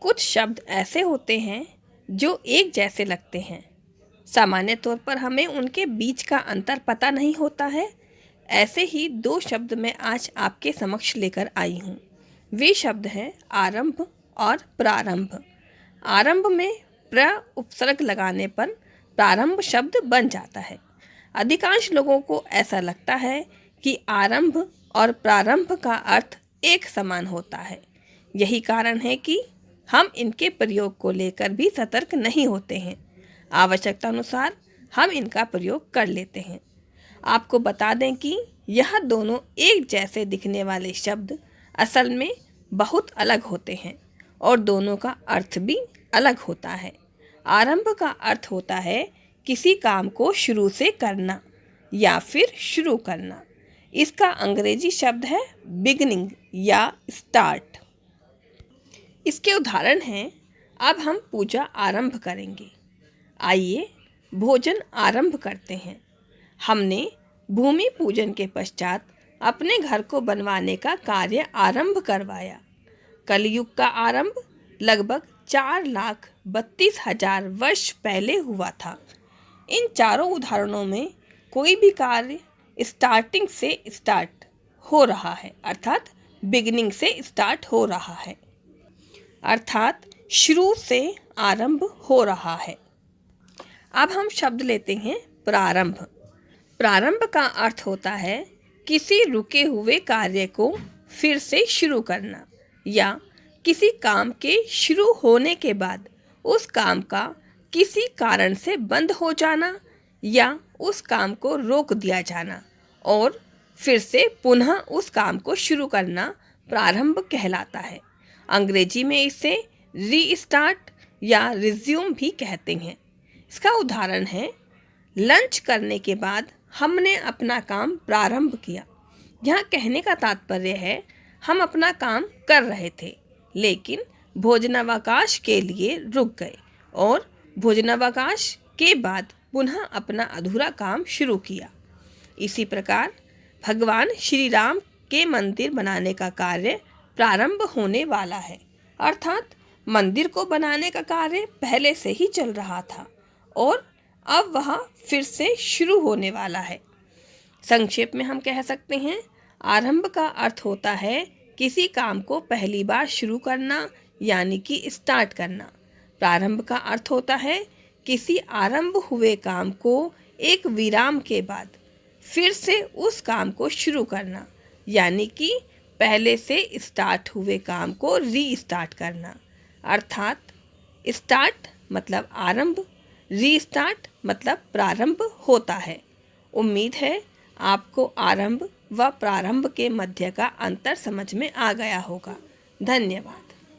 कुछ शब्द ऐसे होते हैं जो एक जैसे लगते हैं। सामान्य तौर पर हमें उनके बीच का अंतर पता नहीं होता है। ऐसे ही दो शब्द मैं आज आपके समक्ष लेकर आई हूँ। वे शब्द हैं आरंभ और प्रारंभ। आरंभ में प्र उपसर्ग लगाने पर प्रारंभ शब्द बन जाता है। अधिकांश लोगों को ऐसा लगता है कि आरंभ और प्रारंभ का अर्थ एक समान होता है। यही कारण है कि हम इनके प्रयोग को लेकर भी सतर्क नहीं होते हैं। आवश्यकता अनुसार हम इनका प्रयोग कर लेते हैं। आपको बता दें कि यह दोनों एक जैसे दिखने वाले शब्द असल में बहुत अलग होते हैं और दोनों का अर्थ भी अलग होता है। आरंभ का अर्थ होता है किसी काम को शुरू से करना या फिर शुरू करना। इसका अंग्रेजी शब्द है बिगिनिंग या स्टार्ट। इसके उदाहरण हैं, अब हम पूजा आरंभ करेंगे। आइए भोजन आरंभ करते हैं। हमने भूमि पूजन के पश्चात अपने घर को बनवाने का कार्य आरंभ करवाया। कलयुग का आरंभ लगभग 4,32,000 वर्ष पहले हुआ था। इन चारों उदाहरणों में कोई भी कार्य स्टार्टिंग से स्टार्ट हो रहा है, अर्थात बिगिनिंग से स्टार्ट हो रहा है, अर्थात शुरू से आरंभ हो रहा है। अब हम शब्द लेते हैं प्रारंभ। प्रारंभ का अर्थ होता है किसी रुके हुए कार्य को फिर से शुरू करना या किसी काम के शुरू होने के बाद उस काम का किसी कारण से बंद हो जाना या उस काम को रोक दिया जाना और फिर से पुनः उस काम को शुरू करना प्रारंभ कहलाता है। अंग्रेजी में इसे रीस्टार्ट या रिज्यूम भी कहते हैं। इसका उदाहरण है, लंच करने के बाद हमने अपना काम प्रारंभ किया। यहाँ कहने का तात्पर्य है हम अपना काम कर रहे थे लेकिन भोजनावकाश के लिए रुक गए और भोजनावकाश के बाद पुनः अपना अधूरा काम शुरू किया। इसी प्रकार भगवान श्री राम के मंदिर बनाने का कार्य प्रारंभ होने वाला है, अर्थात मंदिर को बनाने का कार्य पहले से ही चल रहा था और अब वह फिर से शुरू होने वाला है। संक्षेप में हम कह सकते हैं, आरंभ का अर्थ होता है किसी काम को पहली बार शुरू करना यानी कि स्टार्ट करना। प्रारंभ का अर्थ होता है किसी आरंभ हुए काम को एक विराम के बाद फिर से उस काम को शुरू करना यानी कि पहले से स्टार्ट हुए काम को रीस्टार्ट करना, अर्थात स्टार्ट मतलब आरंभ, रीस्टार्ट मतलब प्रारंभ होता है। उम्मीद है आपको आरंभ व प्रारंभ के मध्य का अंतर समझ में आ गया होगा। धन्यवाद।